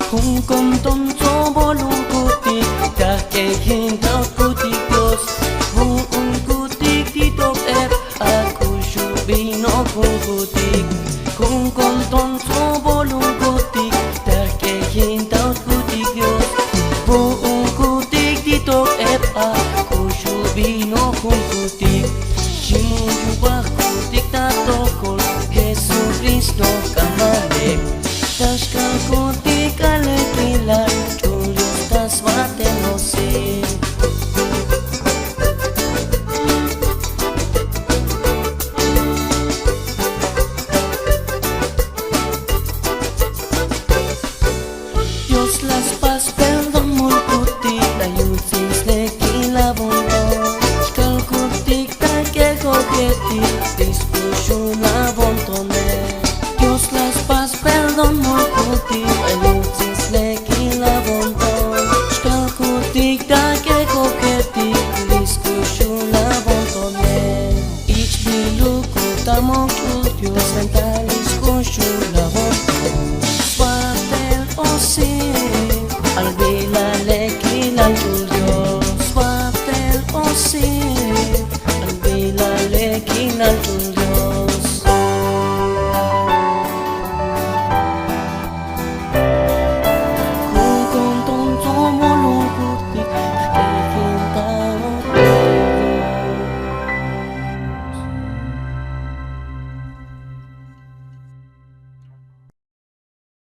Kung konton so bolong kutik Dakehin daw kutik Diyos Buong kutik dito ep Ako syubino kung kutik Kung konton so bolong kutik Dakehin daw kutik Diyos Buong kutik dito ep Ako syubino kung kutik Sinujuba kutik na tokol Jesu Cristo kamalik Tas kal kutik alekilan Julius tas matenosin Dios las paz perdón muy kutik Layun sis lekila bonton Kal kutik ta que cogetik Dispuso la bontone Dios las paz perdón muy kutik Layun sis lekila bonton Kal kutik ta que cogetik Dispuso la bontone Ich bilu kutamo Dios mentalis kushula